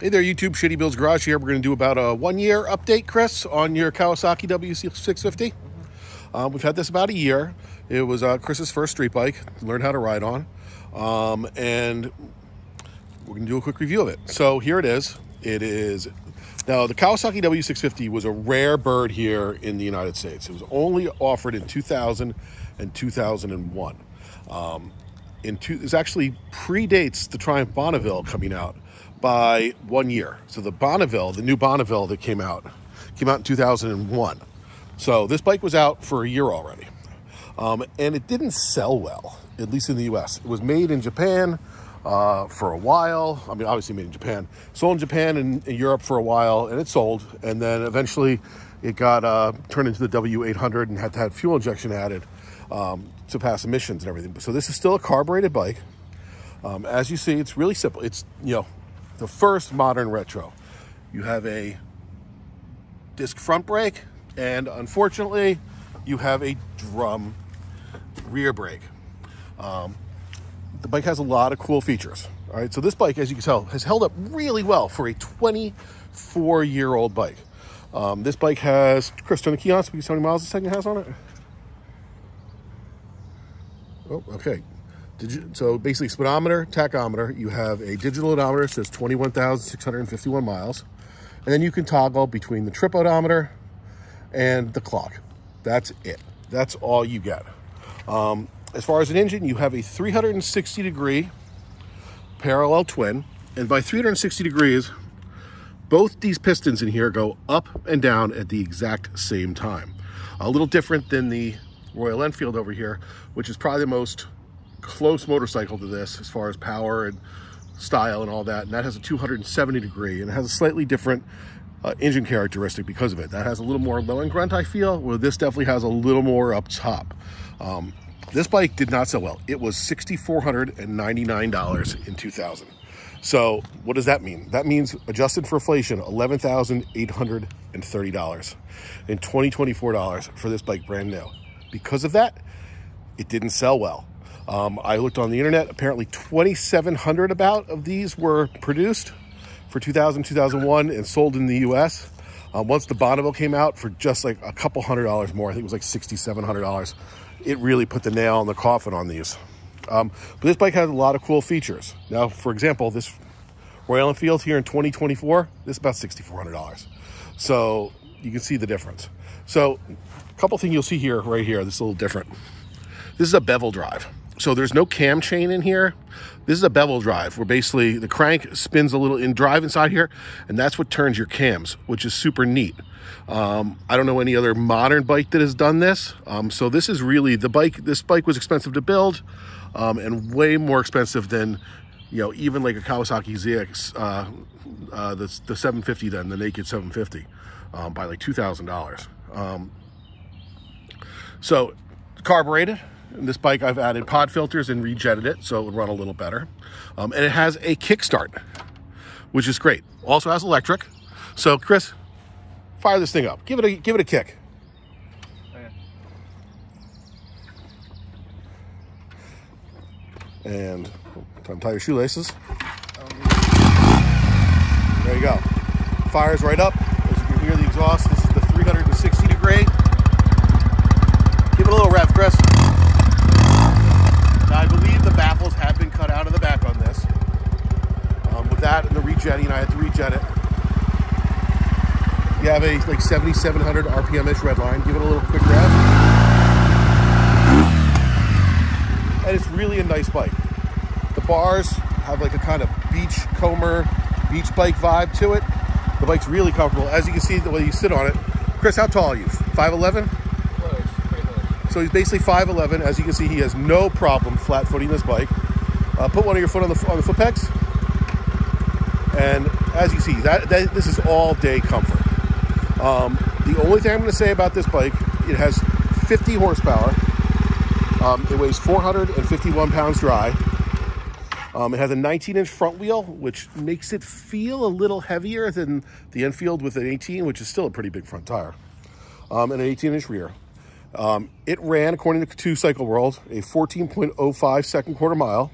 Hey there, YouTube. Shitty Bill's Garage here. We're going to do about a 1 year update, Chris, on your Kawasaki w650. We've had this about a year. It was Chris's first street bike, learned how to ride on. And we're going to do a quick review of it. So here it is. Now, the Kawasaki w650 was a rare bird here in the United States. It was only offered in 2000 and 2001. It actually predates the Triumph Bonneville coming out by 1 year. So the Bonneville, the new Bonneville that came out in 2001. So this bike was out for a year already. And it didn't sell well, at least in the US. It was made in Japan for a while. I mean, obviously made in Japan. Sold in Japan and in Europe for a while, and it sold. And then eventually it got turned into the W800 and had to have fuel injection added to pass emissions and everything. So this is still a carbureted bike. As you see, it's really simple. It's, the first modern retro. You have a disc front brake, and unfortunately, you have a drum rear brake. The bike has a lot of cool features. All right, so this bike, as you can tell, has held up really well for a 24-year-old bike. This bike has, Chris, turn the key on so we can see how many miles this thing has on it. Oh, okay. So basically, speedometer, tachometer, you have a digital odometer, says 21,651 miles. And then you can toggle between the trip odometer and the clock. That's it. That's all you get. As far as an engine, you have a 360-degree parallel twin. And by 360 degrees, both these pistons in here go up and down at the exact same time. A little different than the Royal Enfield over here, which is probably the most close motorcycle to this as far as power and style and all that. And that has a 270 degree and it has a slightly different engine characteristic because of it. That has a little more low and grunt, I feel, where this definitely has a little more up top. This bike did not sell well. It was $6,499 in 2000. So what does that mean? That means, adjusted for inflation, $11,830 and $2024 for this bike brand new. Because of that, it didn't sell well. I looked on the internet. Apparently 2,700 about of these were produced for 2000, 2001 and sold in the US. Once the Bonneville came out for just like a couple $100 more, I think it was like $6,700, it really put the nail in the coffin on these. But this bike has a lot of cool features. Now, for example, this Royal Enfield here in 2024, this is about $6,400. So you can see the difference. So a couple things you'll see here, right here, this is a little different. This is a bevel drive. So there's no cam chain in here. This is a bevel drive where basically the crank spins a little in drive inside here, and that's what turns your cams, which is super neat. I don't know any other modern bike that has done this. So this is really the bike. This bike was expensive to build and way more expensive than, even like a Kawasaki ZX, the 750 then, the naked 750, by like $2,000. So carbureted. In this bike, I've added pod filters and rejetted it so it would run a little better. And it has a kickstart, which is great. Also has electric. So, Chris, fire this thing up. Give it a kick. Okay. And time to tie your shoelaces. There you go. Fires right up. As you can hear the exhaust, this is the 360 degree. Give it a little rev, Chris. Now, I believe the baffles have been cut out of the back on this. With that and the rejetting, I had to rejet it. You have a like 7,700 RPM-ish red line. Give it a little quick rev. And it's really a nice bike. The bars have like a kind of beach bike vibe to it. The bike's really comfortable. As you can see, the way you sit on it. Chris, how tall are you? 5'11"? So he's basically 5'11". As you can see, he has no problem flat footing this bike. Put one of your foot on the foot pegs. And as you see, this is all day comfort. The only thing I'm going to say about this bike, it has 50 horsepower. It weighs 451 pounds dry. It has a 19-inch front wheel, which makes it feel a little heavier than the Enfield with an 18, which is still a pretty big front tire. And an 18-inch rear. It ran, according to Cycle World, a 14.05 second quarter mile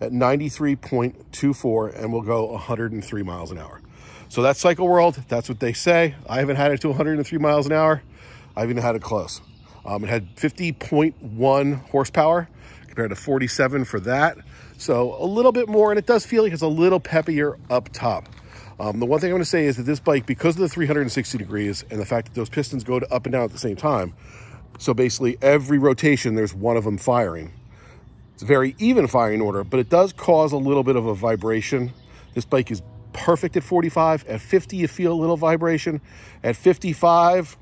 at 93.24 and will go 103 miles an hour. So that's Cycle World. That's what they say. I haven't had it to 103 miles an hour. I haven't had it close. It had 50.1 horsepower compared to 47 for that. So a little bit more, and it does feel like it's a little peppier up top. The one thing I'm going to say is that this bike, because of the 360 degrees and the fact that those pistons go up and down at the same time, so basically every rotation, there's one of them firing. It's a very even firing order, but it does cause a little bit of a vibration. This bike is perfect at 45. At 50, you feel a little vibration. At 55,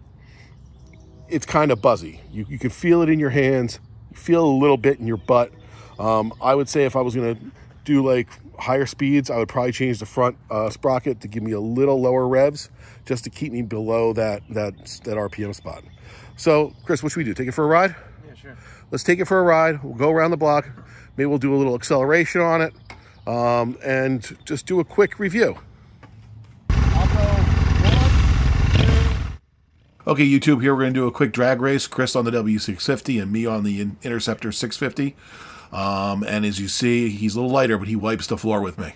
it's kind of buzzy. You can feel it in your hands. You feel a little bit in your butt. I would say if I was going to do like higher speeds, I would probably change the front sprocket to give me a little lower revs, just to keep me below that RPM spot. So, Chris, what should we do? Take it for a ride? Yeah, sure. Let's take it for a ride. We'll go around the block. Maybe we'll do a little acceleration on it, and just do a quick review. I'll go 1, 2. Okay, YouTube, here we're going to do a quick drag race. Chris on the W650 and me on the Interceptor 650. And as you see, he's a little lighter, but he wipes the floor with me.